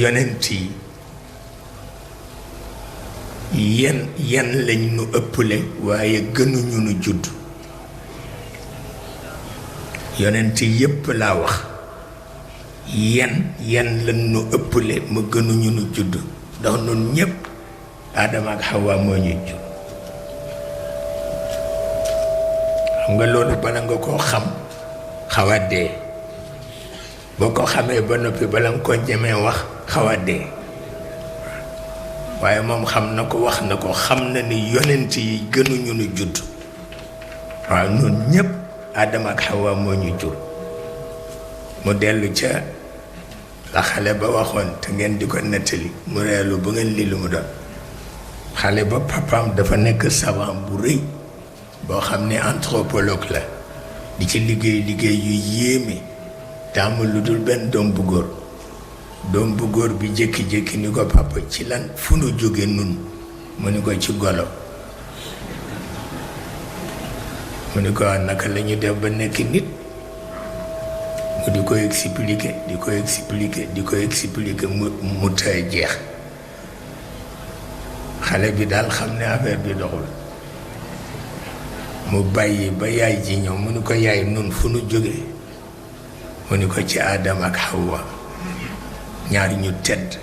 yonent yi yan lañ nu ëpple waaye gënuñu nu judd yonent yépp laa wax yan lañ nu ëpple mu gënuñu nu judd ndax nun ñépp Aadama ak Hawa moo ñu judd xam nga loolu bala nga koo xam xaw a dee boo ko xamee ba noppi bala nga ko ñemee wax xaw a dee waaye moom xam na ko wax na ko xam na ni yonent yi gënuñu nu judd waaw nun ñépp Aadama ak Hawa moo ñu jur mu dellu ca la xale ba waxoon te ngeen di ko nettali mu reelu ba ngeen lii lu mu doon xale ba papaam dafa nekk savant bu rëy boo xam ne anthropologue la di ci liggéey yu yéeme te amul lu dul benn doom bu góor bi jékki-jékki ni ko papa ci lan fu nu jóge nun mu ni ko ci golo mu ni ko naka la ñu def ba nekk nit mu di ko expliquer mu tay jeex xale bi daal xam ne affaire bi doxul mu bàyyi ba yaay ji ñëw mu ni ko yaay nun fu nu jóge mu ni ko ci Aadama ak Hawa ñaar ñu tedd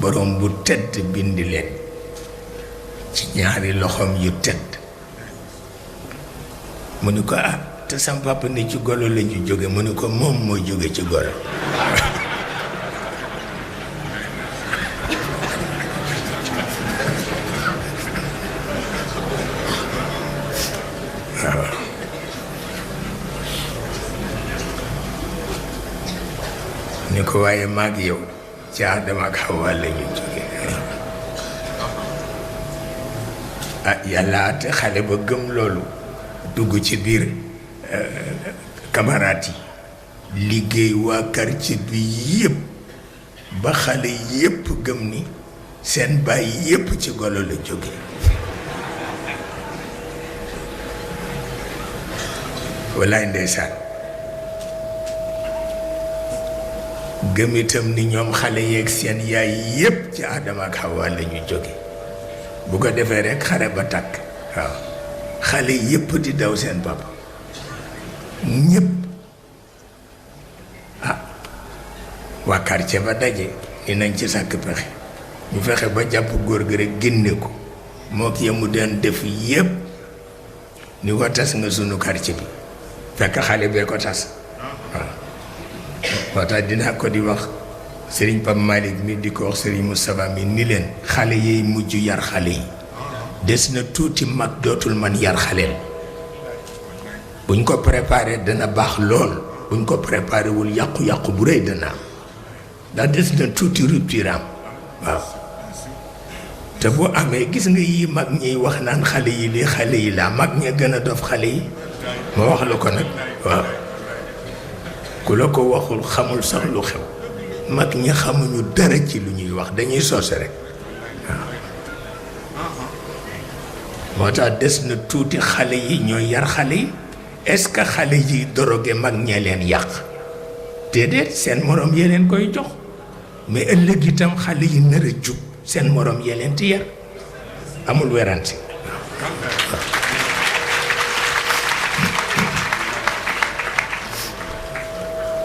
borom bu tedd bind leen ci ñaari loxoom yu tedd mu ni ko ah te sam papa ni ci golo la ñu jóge mu ni ko moom moo jóge ci golo ni ko waaye maag yow ci Aadama ak Hawa la ñu jóge ah yàlla ate xale ba gëm loolu dugg ci biir camarades yi liggéey waa quartier bi yépp ba xale yépp gëm ni seen baay yépp ci golo la jóge wallaay ndeysaan gëm itam ni ñoom xale yeeg seen yaay yépp ci Aadama ak Hawa la ñu jóge bu ko defee rekk xare ba tàkk waaw xale yépp di daw seen papa ñépp ah waa quartier ba daje ni nañ ci sàkk pexe ñu fexe ba jàpp góor gi rekk génne ko moo ki yemu den def yépp ni ko tas nga sunu quartier bi fekk xale bee ko tas waaw moo tax dinaa ko di wax Serigne Pape Malick mi di ko wax Serigne Moustapha mi ni leen xale yiy mujj yar xale yi des na tuuti mag dootul man yar xaleel buñ ko préparé dana baax lool buñ ko préparé wul yàqu-yàqu bu rëy dana am ndax des na tuuti rupture am waaw te bu amee gis nga yi mag ñiy wax naan xale yi lii xale yi laa mag ña gën a dof xale yi ma wax la ko nag waaw ku la ko waxul xamul sax lu xew mag ñi xamuñu dara ci lu ñuy wax dañuy soose rek waaw moo tax des na tuuti xale yi ñooy yar xale yi est-ce que xale yi doroge mag ñee leen yàq déedéet seen morom yee leen koy jox mais ëllëg itam xale yi nar a jub seen morom yee leen ti yar amul werante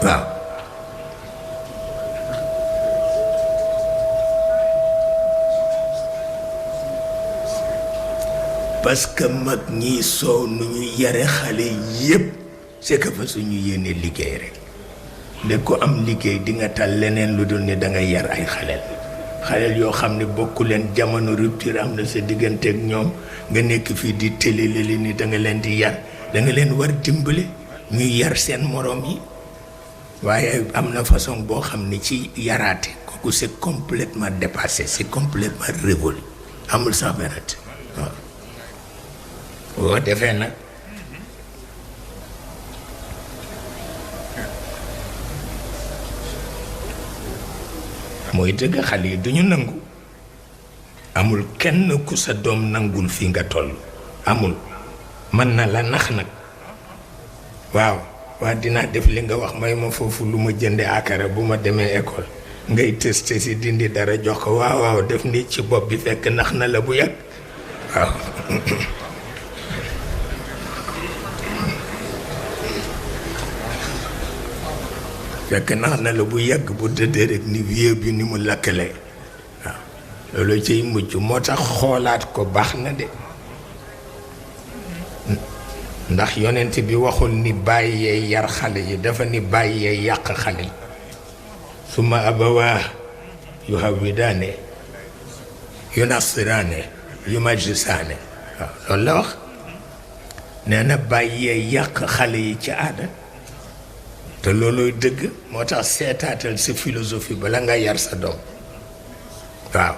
waaw parce que mag ñi soow nu ñu yare xale yépp c'est que fa suñu yéene liggéey rek nde ko am liggéey di nga tal leneen lu dul ni dangay yar ay xaleel yoo xam ne bokku leen jamono rupture am na sa digganteeg ñoom nga nekk fii di télélé ni da nga leen di yar da nga leen war dimbale ñuy yar seen moroom yi waaye am na façon boo xam ne ci yaraate kooku c'est complètement dépassé c'est complètement révolu amul sax benat waaw boo defee nag mooy dëgg xale yi duñu nangu amul kenn ku sa doom nangul fi nga toll amul mën na la nax nag waaw waa dinaa def li nga wax may ma foofu lu ma jënde akara bu ma demee école ngay testé si dindi dara jox ko waaw waaw def ni ci bopp bi fekk nax na la bu yàgg waaw fekk nax na la bu yàgg bu dëddee rek ni vieux bi ni mu lakkale waaw loolu ciy mujj moo tax xoolaat ko baax na de ndax yonent bi waxul ni bàyyee yar xale yi dafa ni bàyyee yàq xale yi suma abawaa yu hawwidaane yu nasiraane yu majjisaane waaw loolu la wax nee na bàyyee yàq xale yi ci aada te loolooy dëgg moo tax seetaatal sa philosophie bala nga yar sa doom waaw